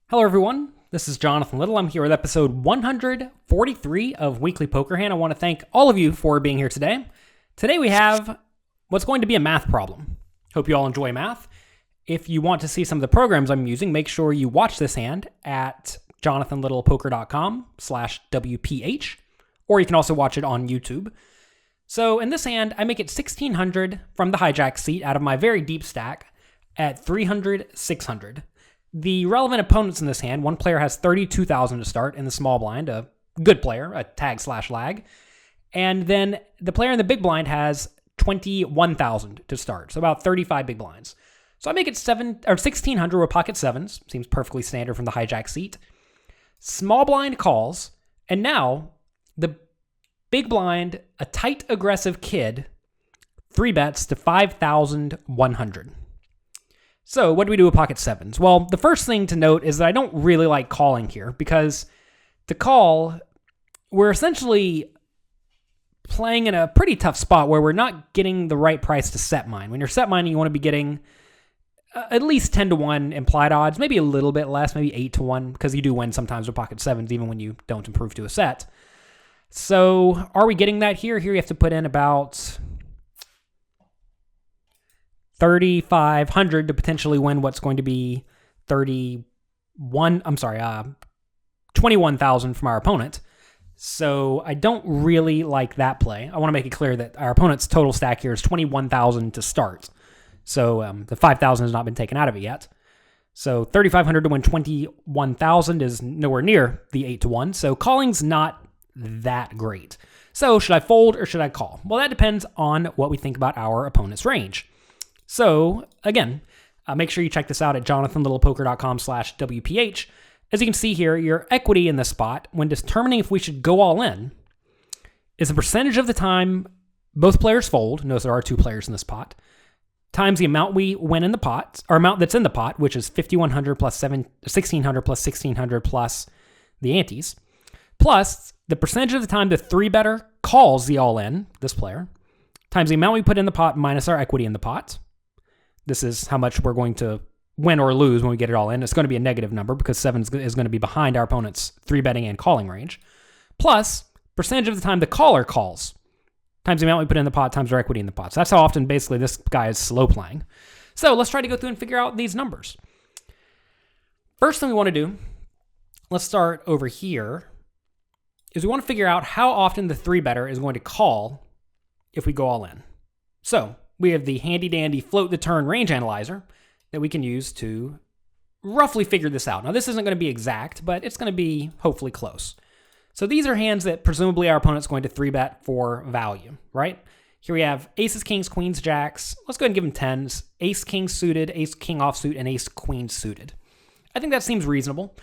Hello everyone, this is Jonathan Little. I'm here with episode 143 of Weekly Poker Hand. I want to thank all of you for being here today. Today we have what's going to be a math problem. Hope you all enjoy math. If you want to see some of the programs I'm using, make sure you watch this hand at jonathanlittlepoker.com/WPH, or you can also watch it on YouTube. So in this hand, I make it 1600 from the hijack seat out of my very deep stack at 300, 600. The relevant opponents in this hand, one player has 32,000 to start in the small blind, a good player, a tag/lag. And then the player in the big blind has 21,000 to start, so about 35 big blinds. So I make it 1600 with pocket sevens, seems perfectly standard from the hijack seat. Small blind calls, and now the big blind, a tight aggressive kid, 3-bets to 5,100. So what do we do with pocket sevens? Well, the first thing to note is that I don't really like calling here because to call, we're essentially playing in a pretty tough spot where we're not getting the right price to set mine. When you're set mining, you want to be getting at least 10-1 implied odds, maybe a little bit less, maybe 8-1, because you do win sometimes with pocket sevens, even when you don't improve to a set. So are we getting that here? Here you have to put in about 3,500 to potentially win what's going to be 21,000 from our opponent. So I don't really like that play. I want to make it clear that our opponent's total stack here is 21,000 to start. So the 5,000 has not been taken out of it yet. So 3,500 to win 21,000 is nowhere near the 8-1. So calling's not that great. So should I fold or should I call? Well, that depends on what we think about our opponent's range. So again, make sure you check this out at jonathanlittlepoker.com/WPH. As you can see here, your equity in this spot, when determining if we should go all in, is the percentage of the time both players fold. Notice there are two players in this pot, times the amount we win in the pot, or amount that's in the pot, which is 5,100 plus 1,600 plus 1,600 plus the antes, plus the percentage of the time the 3-better calls the all-in, this player, times the amount we put in the pot minus our equity in the pot. This is how much we're going to win or lose when we get it all in. It's going to be a negative number because 7 is going to be behind our opponent's 3-betting and calling range. Plus, percentage of the time the caller calls, times the amount we put in the pot times our equity in the pot. So that's how often basically this guy is slow playing. So let's try to go through and figure out these numbers. First thing we want to do, let's start over here, is we want to figure out how often the 3-better is going to call if we go all in. So we have the handy-dandy float the turn range analyzer that we can use to roughly figure this out. Now, this isn't going to be exact, but it's going to be hopefully close. So these are hands that presumably our opponent's going to 3-bet for value, right? Here we have aces, kings, queens, jacks. Let's go ahead and give them 10s. Ace, king suited, ace, king offsuit, and ace, queen suited. I think that seems reasonable.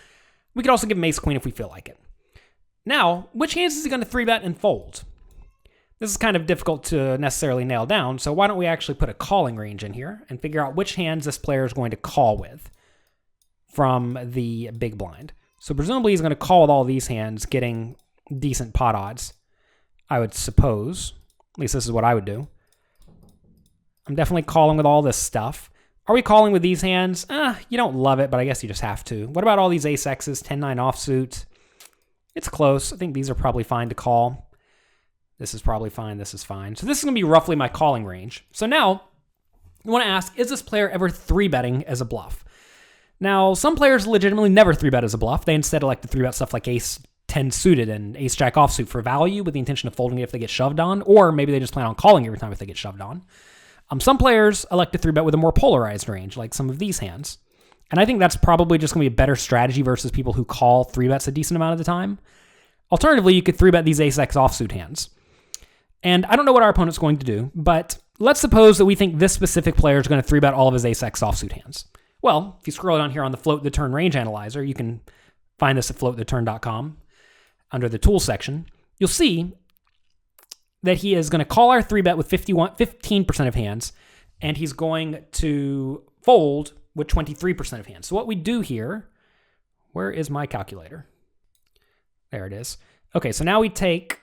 We could also give him ace, queen if we feel like it. Now, which hands is he going to 3-bet and fold? This is kind of difficult to necessarily nail down, so why don't we actually put a calling range in here and figure out which hands this player is going to call with from the big blind. So presumably he's going to call with all these hands, getting decent pot odds, I would suppose. At least this is what I would do. I'm definitely calling with all this stuff. Are we calling with these hands? You don't love it, but I guess you just have to. What about all these ace X's, 10-9 offsuit? It's close. I think these are probably fine to call. This is probably fine. This is fine. So this is going to be roughly my calling range. So now you want to ask, is this player ever 3-betting as a bluff? Now, some players legitimately never 3-bet as a bluff. They instead elect to 3-bet stuff like ace 10 suited and ace jack offsuit for value with the intention of folding it if they get shoved on, or maybe they just plan on calling every time if they get shoved on. Some players elect to 3-bet with a more polarized range, like some of these hands. And I think that's probably just going to be a better strategy versus people who call 3-bets a decent amount of the time. Alternatively, you could 3-bet these ace X offsuit hands. And I don't know what our opponent's going to do, but let's suppose that we think this specific player is going to 3-bet all of his ace X offsuit hands. Well, if you scroll down here on the float the turn range analyzer, you can find this at floattheturn.com under the tools section. You'll see that he is going to call our 3-bet with 15% of hands, and he's going to fold with 23% of hands. So what we do here, where is my calculator? There it is. Okay, so now we take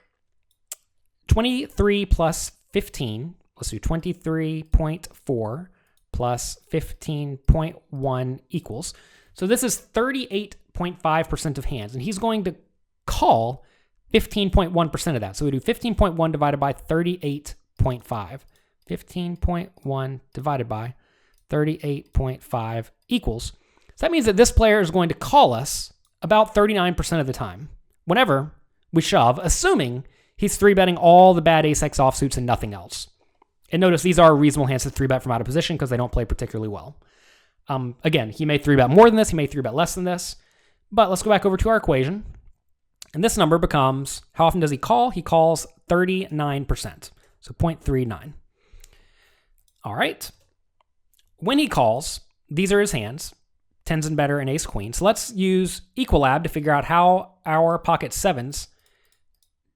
23 plus 15. Let's do 23.4 plus 15.1 equals. So this is 38.5% of hands, and he's going to call 15.1% of that. So we do 15.1 divided by 38.5. 15.1 divided by 38.5 equals. So that means that this player is going to call us about 39% of the time whenever we shove, assuming he's 3-betting all the bad ace-x offsuits and nothing else. And notice these are reasonable hands to 3-bet from out of position because they don't play particularly well. Again, he may 3-bet more than this, he may 3-bet less than this, but let's go back over to our equation. And this number becomes, how often does he call? He calls 39%, so 0.39. All right. When he calls, these are his hands, tens and better and ace queen. So let's use Equilab to figure out how our pocket sevens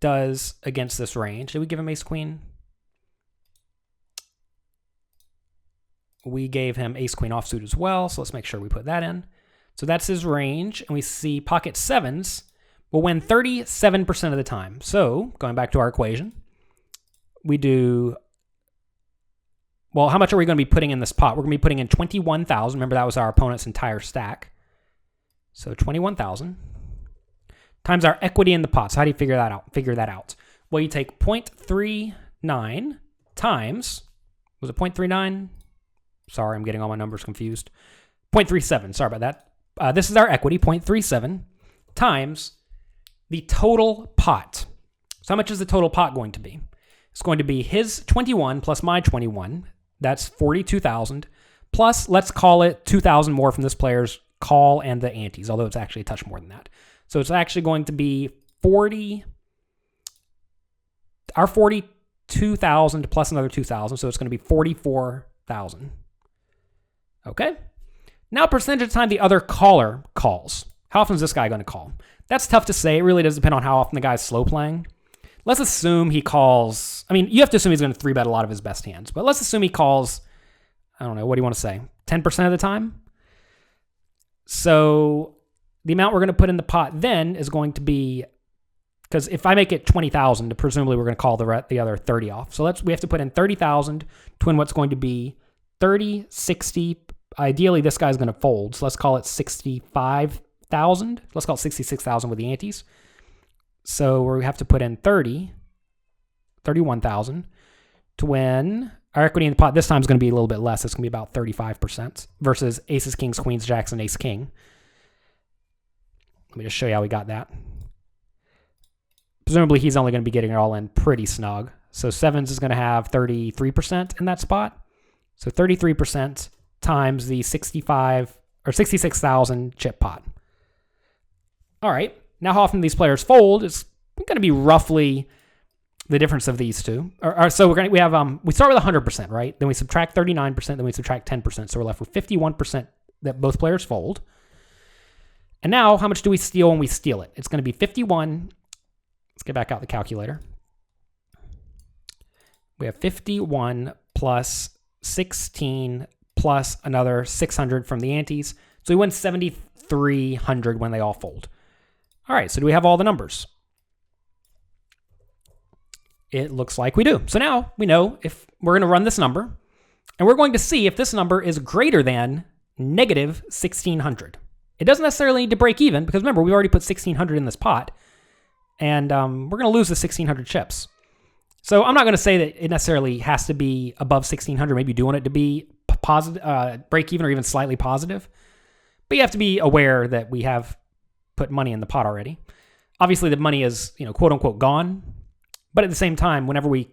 does against this range. Did we give him ace queen? We gave him ace queen offsuit as well, so let's make sure we put that in. So that's his range, and we see pocket sevens will win 37% of the time. So going back to our equation, we do, well, how much are we going to be putting in this pot? We're going to be putting in 21,000. Remember, that was our opponent's entire stack. So 21,000 times our equity in the pot. So how do you figure that out? Well, you take 0.39 times, was it 0.39? Sorry, I'm getting all my numbers confused. 0.37, sorry about that. This is our equity, 0.37, times the total pot. So how much is the total pot going to be? It's going to be his 21 plus my 21. That's 42,000. Plus, let's call it 2,000 more from this player's call and the antes, although it's actually a touch more than that. So it's actually going to be 42,000 plus another 2,000. So it's going to be 44,000. Okay. Now, percentage of the time the other caller calls. How often is this guy going to call? That's tough to say. It really does depend on how often the guy's slow playing. Let's assume he calls. I mean, you have to assume he's going to 3-bet a lot of his best hands, but let's assume he calls, I don't know, what do you want to say? 10% of the time? So the amount we're going to put in the pot then is going to be, because if I make it 20,000, presumably we're going to call the other 30 off. So we have to put in 30,000 to win what's going to be 30, 60. Ideally, this guy's going to fold. So let's call it 65,000. Let's call it 66,000 with the antes. So we have to put in 31,000 to win. Our equity in the pot this time is going to be a little bit less. It's going to be about 35% versus aces, kings, queens, jacks, and ace, king. Let me just show you how we got that. Presumably, he's only going to be getting it all in pretty snug. So sevens is going to have 33% in that spot. So 33% times the 65 or 66,000 chip pot. All right. Now, how often these players fold is going to be roughly the difference of these two. So we start with 100%, right? Then we subtract 39%, then we subtract 10%. So we're left with 51% that both players fold. And now, how much do we steal when we steal it? It's going to be 51. Let's get back out the calculator. We have 51 plus 16 plus another 600 from the antes. So we win 7,300 when they all fold. All right, so do we have all the numbers? It looks like we do. So now we know if we're going to run this number, and we're going to see if this number is greater than negative 1,600. It doesn't necessarily need to break even, because remember, we've already put 1,600 in this pot, and we're going to lose the 1,600 chips. So I'm not going to say that it necessarily has to be above 1,600. Maybe you do want it to be positive, break even, or even slightly positive. But you have to be aware that we have put money in the pot already. Obviously, the money is, quote unquote, gone. But at the same time, whenever we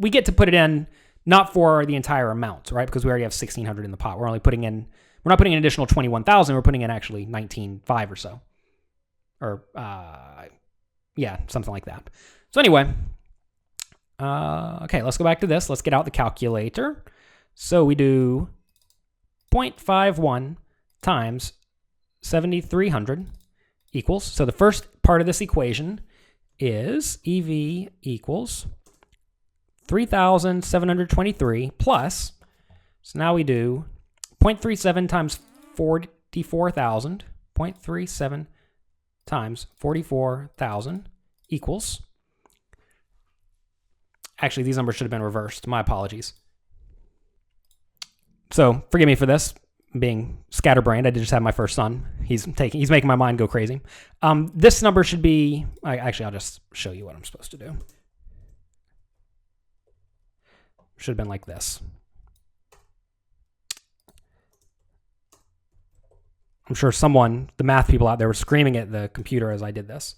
get to put it in, not for the entire amount, right? Because we already have 1,600 in the pot. We're not putting in an additional 21,000. We're putting in actually 19,500 or so, or something like that. So anyway, okay, let's go back to this. Let's get out the calculator. So we do 0.51 times 7,300 equals. So the first part of this equation is EV equals 3,723 plus. So now we do 0.37 times 44,000. 0.37 times 44,000 equals. Actually, these numbers should have been reversed. My apologies. So forgive me for this. being scatterbrained. I did just have my first son. He's making my mind go crazy. This number should be, actually, I'll just show you what I'm supposed to do. Should have been like this. I'm sure the math people out there were screaming at the computer as I did this.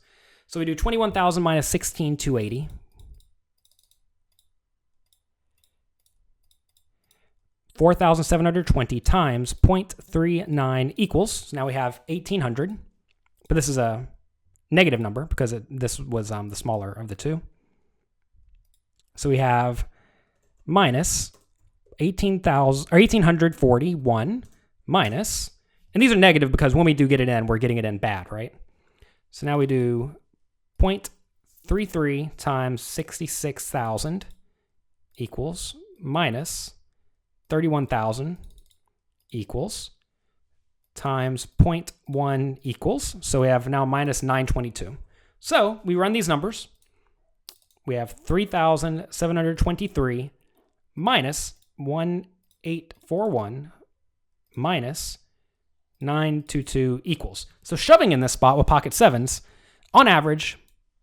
So we do 21,000 minus 16,280. 4,720 times 0.39 equals, so now we have 1,800, but this is a negative number because this was the smaller of the two. So we have minus 1,841 minus, and these are negative because when we do get it in, we're getting it in bad, right? So now we do 0.33 times 66,000 equals minus 31,000 equals times 0.1 equals. So we have now minus 922. So we run these numbers. We have 3,723 minus 1,841 minus 922 equals. So shoving in this spot with pocket sevens, on average,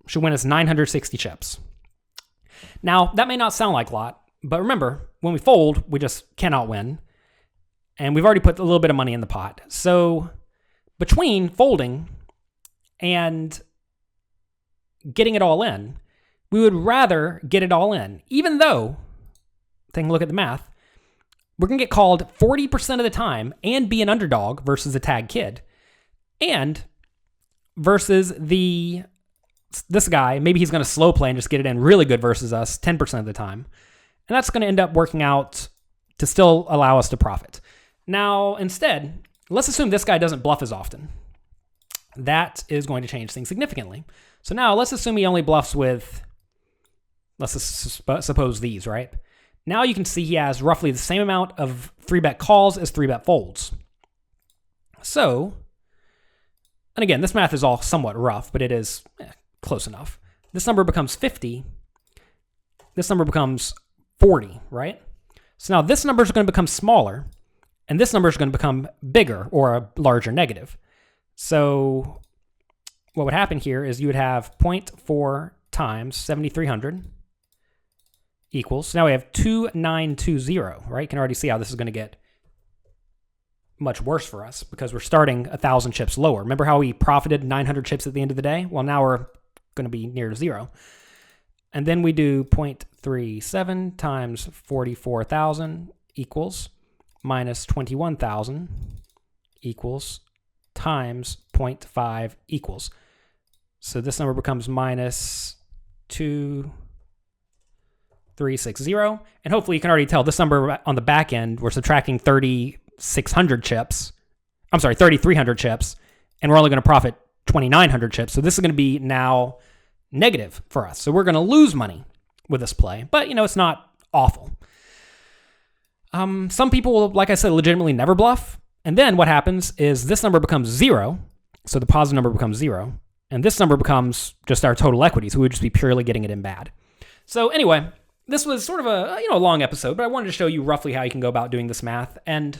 should win us 960 chips. Now, that may not sound like a lot, but remember, when we fold, we just cannot win. And we've already put a little bit of money in the pot. So between folding and getting it all in, we would rather get it all in. Even though, take a look at the math, we're going to get called 40% of the time and be an underdog versus a tag kid. And versus this guy, maybe he's going to slow play and just get it in really good versus us 10% of the time. And that's going to end up working out to still allow us to profit. Now, instead, let's assume this guy doesn't bluff as often. That is going to change things significantly. So now let's assume he only bluffs with, let's suppose these, right? Now you can see he has roughly the same amount of 3-bet calls as 3-bet folds. So, and again, this math is all somewhat rough, but it is close enough. This number becomes 50. This number becomes 40, right? So now this number is going to become smaller, and this number is going to become bigger or a larger negative. So what would happen here is you would have 0.4 times 7,300 equals, so now we have 2,920, right? You can already see how this is going to get much worse for us because we're starting 1,000 chips lower. Remember how we profited 900 chips at the end of the day? Well, now we're going to be near zero. And then we do 0.37 times 44,000 equals minus 21,000 equals times 0.5 equals. So this number becomes minus 2,360. And hopefully you can already tell this number on the back end, we're subtracting 3,300 chips, and we're only going to profit 2,900 chips. So this is going to be now negative for us. So we're going to lose money with this play, but it's not awful. Some people will, like I said, legitimately never bluff. And then what happens is this number becomes zero. So the positive number becomes zero. And this number becomes just our total equity. So we would just be purely getting it in bad. So anyway, this was sort of a long episode, but I wanted to show you roughly how you can go about doing this math. And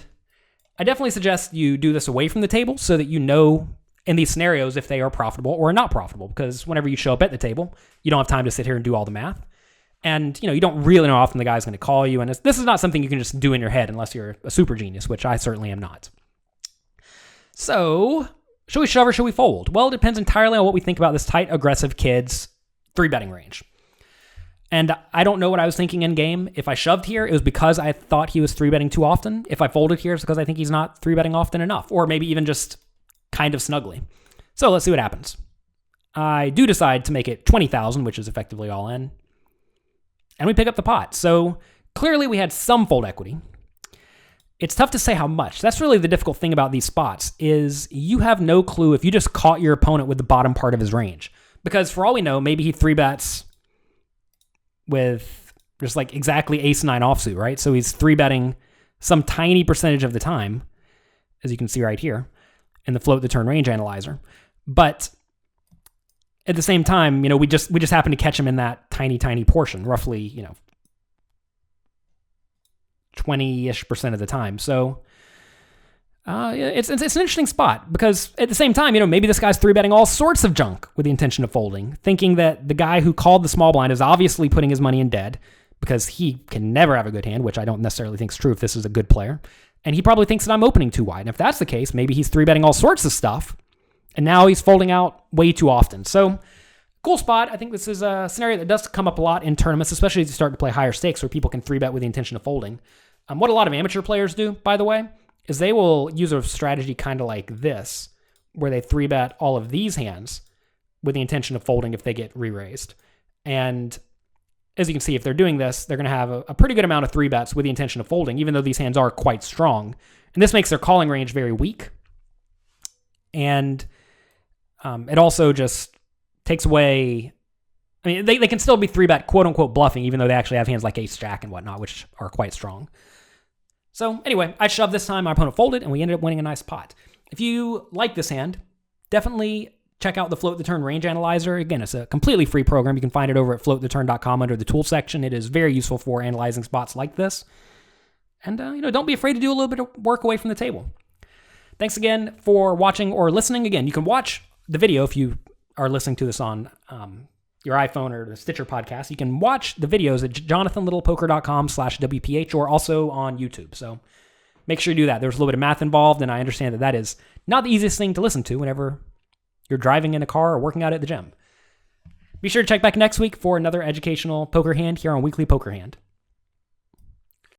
I definitely suggest you do this away from the table so that you know in these scenarios if they are profitable or not profitable, because whenever you show up at the table, you don't have time to sit here and do all the math. And, you don't really know how often the guy's going to call you. And this is not something you can just do in your head unless you're a super genius, which I certainly am not. So, should we shove or should we fold? Well, it depends entirely on what we think about this tight, aggressive kid's 3-betting range. And I don't know what I was thinking in game. If I shoved here, it was because I thought he was 3-betting too often. If I folded here, it's because I think he's not 3-betting often enough, or maybe even just kind of snugly. So let's see what happens. I do decide to make it 20,000, which is effectively all in. And we pick up the pot. So clearly we had some fold equity. It's tough to say how much. That's really the difficult thing about these spots is you have no clue if you just caught your opponent with the bottom part of his range. Because for all we know, maybe he 3-bets with just like exactly ace-9 offsuit, right? So he's 3-betting some tiny percentage of the time, as you can see right here in the float the turn range analyzer. But at the same time, we just happen to catch him in that tiny portion, roughly, 20-ish% of the time. So It's an interesting spot because at the same time, maybe this guy's 3-betting all sorts of junk with the intention of folding, thinking that the guy who called the small blind is obviously putting his money in dead because he can never have a good hand, which I don't necessarily think is true if this is a good player. And he probably thinks that I'm opening too wide. And if that's the case, maybe he's 3-betting all sorts of stuff, and now he's folding out way too often. So, cool spot. I think this is a scenario that does come up a lot in tournaments, especially as you start to play higher stakes where people can 3-bet with the intention of folding. What a lot of amateur players do, by the way, is they will use a strategy kind of like this, where they 3-bet all of these hands with the intention of folding if they get re-raised. And as you can see, if they're doing this, they're going to have a pretty good amount of 3-bets with the intention of folding, even though these hands are quite strong. And this makes their calling range very weak. And it also just takes away... I mean, they can still be 3-bet quote-unquote bluffing, even though they actually have hands like ace-jack and whatnot, which are quite strong. So anyway, I shoved this time, my opponent folded, and we ended up winning a nice pot. If you like this hand, definitely check out the Float the Turn Range Analyzer. Again, it's a completely free program. You can find it over at floattheturn.com under the Tools section. It is very useful for analyzing spots like this. And, don't be afraid to do a little bit of work away from the table. Thanks again for watching or listening. Again, you can watch the video if you are listening to this on your iPhone or the Stitcher podcast. You can watch the videos at jonathanlittlepoker.com/WPH or also on YouTube. So make sure you do that. There's a little bit of math involved, and I understand that is not the easiest thing to listen to whenever you're driving in a car or working out at the gym. Be sure to check back next week for another educational poker hand here on Weekly Poker Hand.